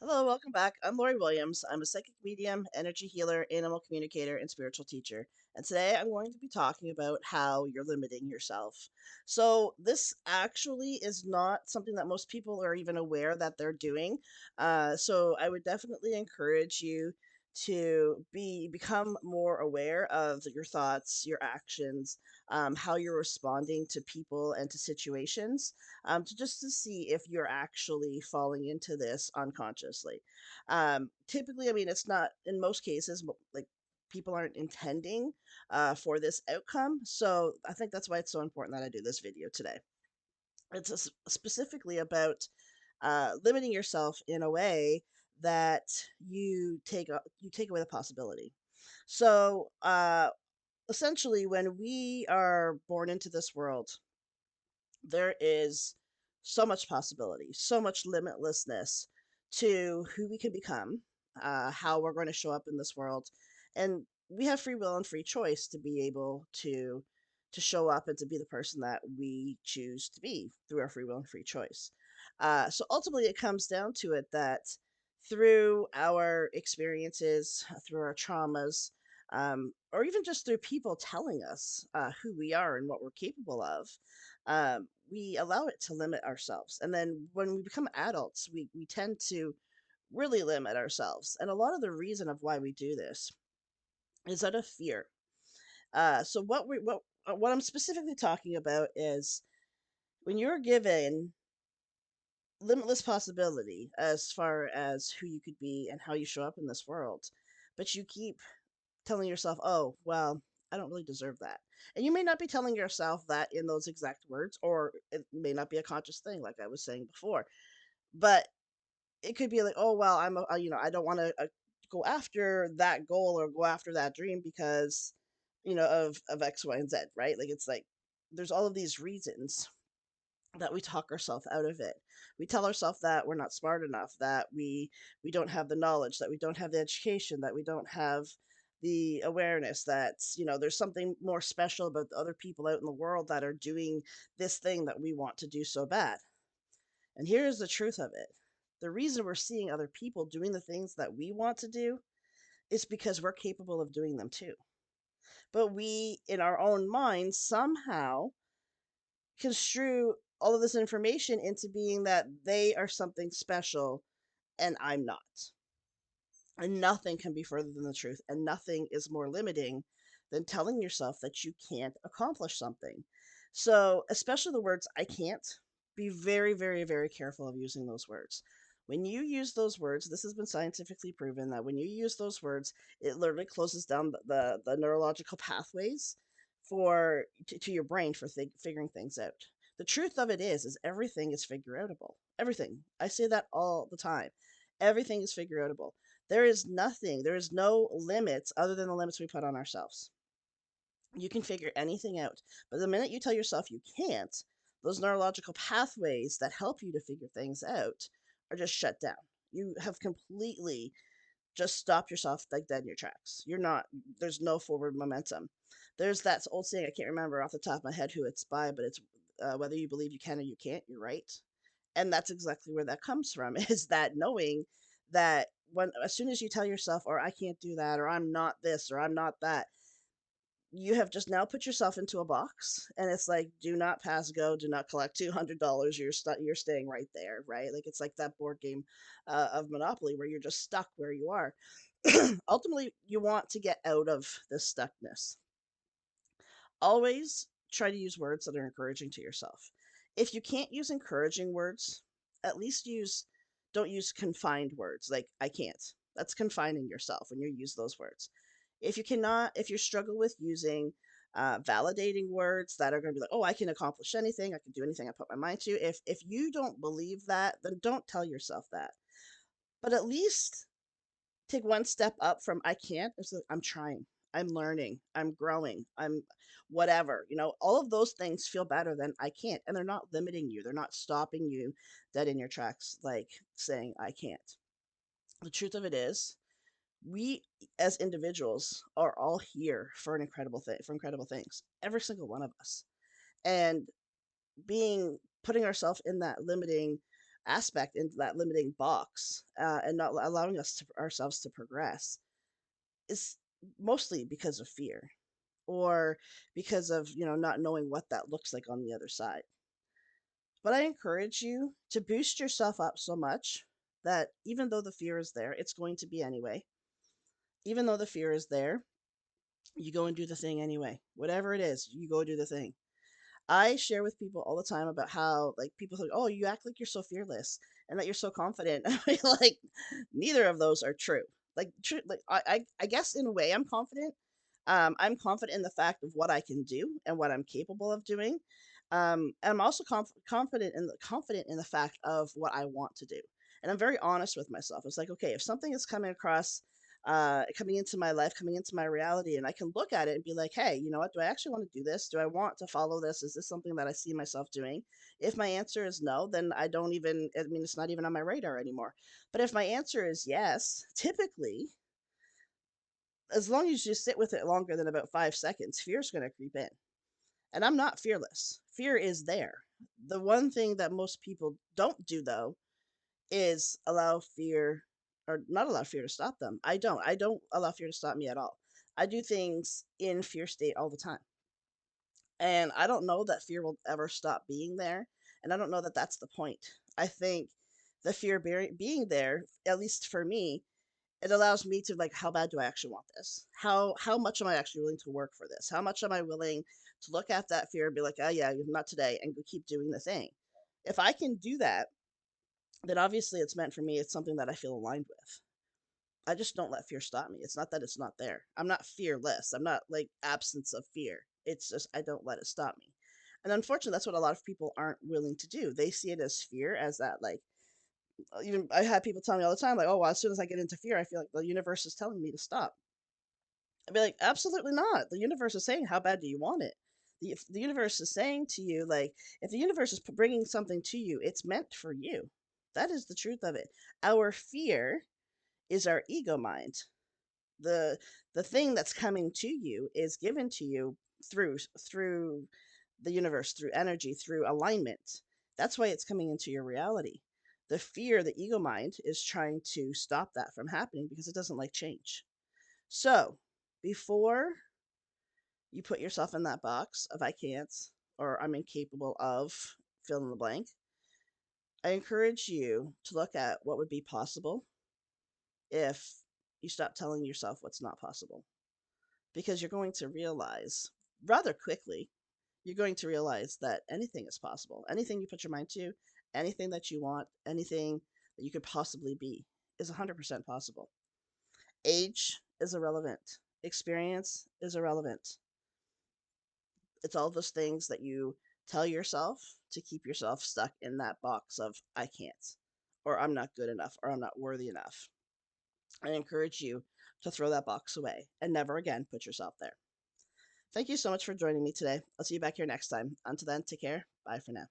Hello, welcome back. I'm Lori Williams. I'm a psychic medium, energy healer, animal communicator, and spiritual teacher. And today I'm going to be talking about how you're limiting yourself. So, this actually is not something that most people are even aware that they're doing. So, I would definitely encourage you to become more aware of your thoughts, your actions, how you're responding to people and to situations to see if you're actually falling into this unconsciously. Typically, I mean, it's not in most cases, but like people aren't intending for this outcome. So I think that's why it's so important that I do this video today. It's specifically about limiting yourself in a way that you take away the possibility. So essentially, when we are born into this world, there is so much possibility, so much limitlessness to who we can become, how we're going to show up in this world, and we have free will and free choice to be able to show up and to be the person that we choose to be through our free will and free choice. So ultimately, it comes down to it that through our experiences, through our traumas, or even just through people telling us who we are and what we're capable of, we allow it to limit ourselves. And then when we become adults, we tend to really limit ourselves. And a lot of the reason of why we do this is out of fear. So what I'm specifically talking about is when you're given limitless possibility as far as who you could be and how you show up in this world, but you keep telling yourself, "Oh, well, I don't really deserve that." And you may not be telling yourself that in those exact words, or it may not be a conscious thing, like I was saying before. But it could be like, "Oh, well, I don't want to go after that goal or go after that dream because, of X, Y, and Z." Right? Like it's like there's all of these reasons that we talk ourselves out of it. We tell ourselves that we're not smart enough, that we don't have the knowledge, that we don't have the education, that we don't have the awareness, that there's something more special about the other people out in the world that are doing this thing that we want to do so bad. And here's the truth of it. The reason we're seeing other people doing the things that we want to do is because we're capable of doing them too. But we, in our own minds, somehow construe all of this information into being that they are something special and I'm not. And nothing can be further than the truth, and nothing is more limiting than telling yourself that you can't accomplish something. So, especially the words I can't, be very, very, very careful of using those words. When you use those words, this has been scientifically proven that when you use those words, it literally closes down the neurological pathways to your brain for figuring things out. The truth of it is everything is figure outable. Everything. I say that all the time. Everything is figure outable. There is no limits other than the limits we put on ourselves. You can figure anything out. But the minute you tell yourself you can't, those neurological pathways that help you to figure things out are just shut down. You have completely just stopped yourself like dead in your tracks. There's no forward momentum. There's that old saying, I can't remember off the top of my head who it's by, but it's whether you believe you can or you can't, you're right. And that's exactly where that comes from is that knowing that when as soon as you tell yourself, or I can't do that, or I'm not this, or I'm not that, you have just now put yourself into a box, and it's like, do not pass go, do not collect $200. You're staying right there, right? Like it's like that board game of Monopoly where you're just stuck where you are. Ultimately, you want to get out of this stuckness. Always try to use words that are encouraging to yourself. If you can't use encouraging words, at least use don't use confined words like I can't. That's confining yourself when you use those words. If you struggle with using validating words that are going to be like, oh, I can accomplish anything, I can do anything I put my mind to. If you don't believe that, then don't tell yourself that. But at least take one step up from I can't. It's like, I'm trying. I'm learning. I'm growing. I'm whatever. All of those things feel better than I can't. And they're not limiting you. They're not stopping you dead in your tracks, like saying I can't. The truth of it is, we as individuals are all here for incredible things. Every single one of us. And putting ourselves in that limiting aspect, into that limiting box, and not allowing ourselves to progress is mostly because of fear, or because of, not knowing what that looks like on the other side. But I encourage you to boost yourself up so much that even though the fear is there, it's going to be anyway. Even though the fear is there, you go and do the thing anyway. Whatever it is, you go do the thing. I share with people all the time about how, like, people think, "Oh, you act like you're so fearless and that you're so confident." I mean, like, neither of those are true. Like, true, like, I guess in a way I'm confident. I'm confident in the fact of what I can do and what I'm capable of doing. And I'm also confident in the fact of what I want to do. And I'm very honest with myself. It's like, okay, if something is coming across, coming into my life, coming into my reality, and I can look at it and be like, hey, you know what? Do I actually want to do this? Do I want to follow this? Is this something that I see myself doing? If my answer is no, then I don't even, I mean, it's not even on my radar anymore. But if my answer is yes, typically, as long as you sit with it longer than about 5 seconds, fear's going to creep in. And I'm not fearless. Fear is there. The one thing that most people don't do, though, is allow fear, or not allow fear to stop them. I don't allow fear to stop me at all. I do things in fear state all the time. And I don't know that fear will ever stop being there. And I don't know that that's the point. I think the fear being there, at least for me, it allows me to, like, how bad do I actually want this? How much am I actually willing to work for this? How much am I willing to look at that fear and be like, oh yeah, not today, and go keep doing the thing? If I can do that, then obviously it's meant for me. It's something that I feel aligned with. I just don't let fear stop me. It's not that it's not there. I'm not fearless. I'm not like absence of fear. It's just I don't let it stop me. And unfortunately, that's what a lot of people aren't willing to do. They see it as fear, as that, like, even I had people tell me all the time, like, oh, well, as soon as I get into fear, I feel like the universe is telling me to stop. I'd be like, absolutely not. The universe is saying, how bad do you want it? If the universe is saying to you, like, if the universe is bringing something to you, it's meant for you. That is the truth of it. Our fear is our ego mind. The the thing that's coming to you is given to you through the universe, through energy, through alignment. That's why it's coming into your reality. The fear, the ego mind, is trying to stop that from happening because it doesn't like change. So, before you put yourself in that box of I can't, or I'm incapable of, fill in the blank, I encourage you to look at what would be possible if you stop telling yourself what's not possible. Because you're going to realize rather quickly, you're going to realize that anything is possible. Anything you put your mind to, anything that you want, anything that you could possibly be is 100% possible. Age is irrelevant, experience is irrelevant. It's all those things that you tell yourself to keep yourself stuck in that box of I can't, or I'm not good enough, or I'm not worthy enough. I encourage you to throw that box away and never again put yourself there. Thank you so much for joining me today. I'll see you back here next time. Until then, take care. Bye for now.